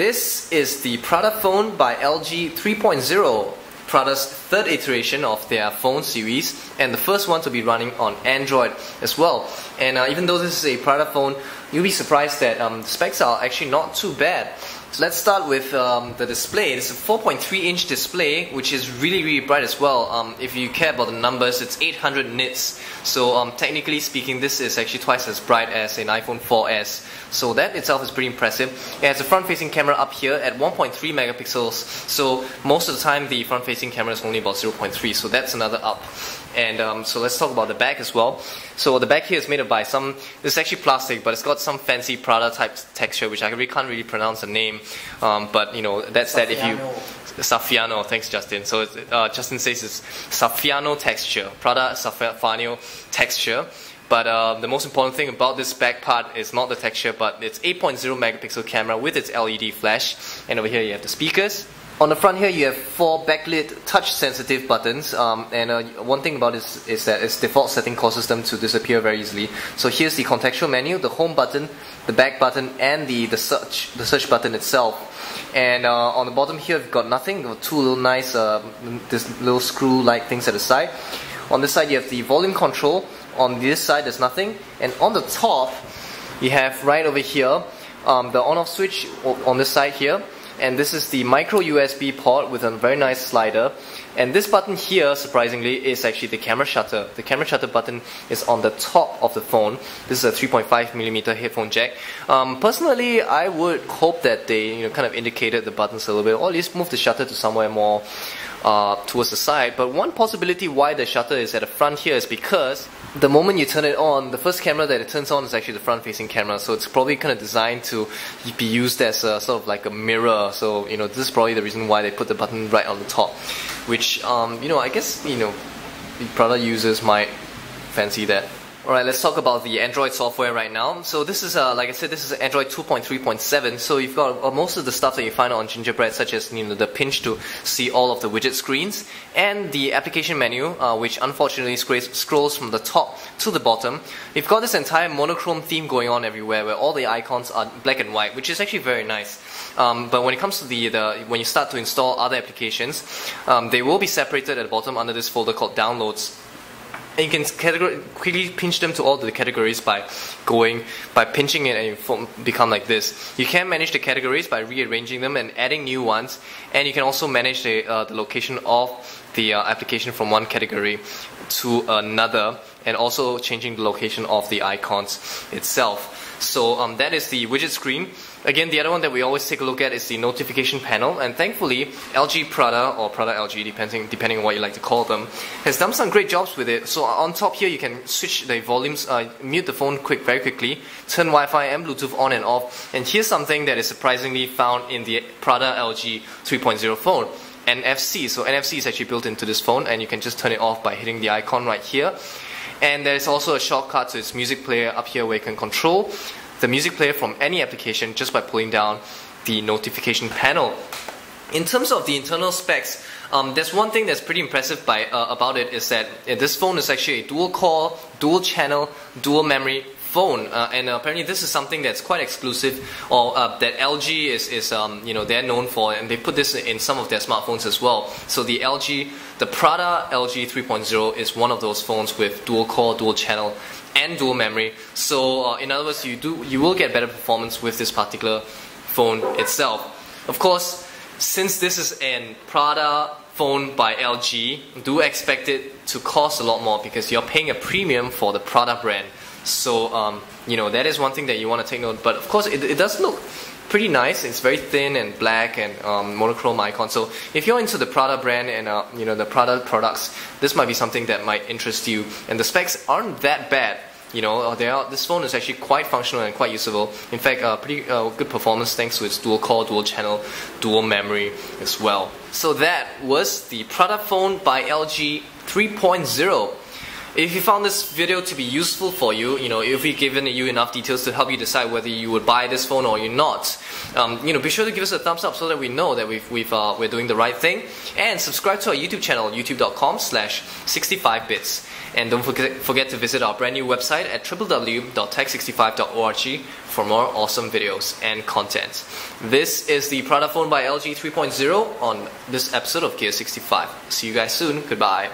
this is the Prada phone by LG 3.0, Prada's third iteration of their phone series, and the first one to be running on Android as well. And even though this is a Prada phone, you'll be surprised that the specs are actually not too bad. So let's start with the display. It's a 4.3-inch display, which is really bright as well. If you care about the numbers, it's 800 nits. So technically speaking, this is actually twice as bright as an iPhone 4S. So that itself is pretty impressive. It has a front-facing camera up here at 1.3 megapixels. So most of the time, the front-facing camera is only about 0.3. So that's another up. And so let's talk about the back as well. So the back here is made up by this is actually plastic, but it's got some fancy Prada type texture, which I can't really pronounce the name. But you know, that's that if you... Saffiano, thanks Justin. So Justin says it's Saffiano texture, Prada Saffiano texture. But the most important thing about this back part is not the texture, but its 8.0 megapixel camera with its LED flash. And over here you have the speakers. On the front here you have 4 backlit touch sensitive buttons, and one thing about this is that its default setting causes them to disappear very easily. So here's the contextual menu, the home button, the back button, and the search button itself. And on the bottom here we've got nothing. We've got 2 little nice this little screw-like things at the side. On this side you have the volume control. On this side there's nothing. And on the top you have right over here the on-off switch on this side here. And this is the micro USB port with a very nice slider. And this button here, surprisingly, is actually the camera shutter. The camera shutter button is on the top of the phone. This is a 3.5mm headphone jack. Personally, I would hope that they kind of indicated the buttons a little bit, or at least move the shutter to somewhere more towards the side. But one possibility why the shutter is at the front here is because the moment you turn it on, the first camera that it turns on is actually the front-facing camera. So it's probably kind of designed to be used as a, sort of like a mirror. So this is probably the reason why they put the button right on the top, which I guess the Prada users might fancy that. Alright, let's talk about the Android software right now. So this is, like I said, this is Android 2.3.7. So you've got most of the stuff that you find on Gingerbread, such as the pinch to see all of the widget screens, and the application menu, which unfortunately scrolls from the top to the bottom. You've got this entire monochrome theme going on everywhere, where all the icons are black and white, which is actually very nice. But when it comes to when you start to install other applications, they will be separated at the bottom under this folder called Downloads. And you can quickly pinch them to all the categories by pinching it, and you become like this. You can manage the categories by rearranging them and adding new ones, and you can also manage the location of the application from one category to another, and also changing the location of the icons itself. So that is the widget screen. Again, the other one that we always take a look at is the notification panel, and thankfully LG Prada, or Prada LG depending on what you like to call them, has done some great jobs with it. So on top here you can switch the volumes, mute the phone very quickly, turn Wi-Fi and Bluetooth on and off. And here's something that is surprisingly found in the Prada LG 3.0 phone: NFC. So NFC is actually built into this phone, and you can just turn it off by hitting the icon right here. And there's also a shortcut to its music player up here, where you can control the music player from any application just by pulling down the notification panel. In terms of the internal specs, there's one thing that's pretty impressive about it, is that this phone is actually a dual-core, dual-channel, dual-memory phone, and apparently this is something that's quite exclusive, or that LG is they're known for, and they put this in some of their smartphones as well. So the Prada LG 3.0 is one of those phones with dual-core, dual-channel, and dual memory. So in other words, you will get better performance with this particular phone itself. Of course, since this is a Prada phone by LG, do expect it to cost a lot more, because you're paying a premium for the Prada brand. So that is one thing that you want to take note. But of course, it does look pretty nice. It's very thin and black and monochrome icon. So if you're into the Prada brand and the Prada products, this might be something that might interest you. And the specs aren't that bad. This phone is actually quite functional and quite usable. In fact, pretty good performance thanks to its dual-core, dual-channel, dual memory as well. So that was the Prada phone by LG 3.0. If you found this video to be useful for you, if we've given you enough details to help you decide whether you would buy this phone or you're not, be sure to give us a thumbs up so that we know that we're doing the right thing. And subscribe to our YouTube channel, youtube.com/65bits. And don't forget to visit our brand new website at www.tech65.org for more awesome videos and content. This is the Prada phone by LG 3.0 on this episode of Gear65. See you guys soon. Goodbye.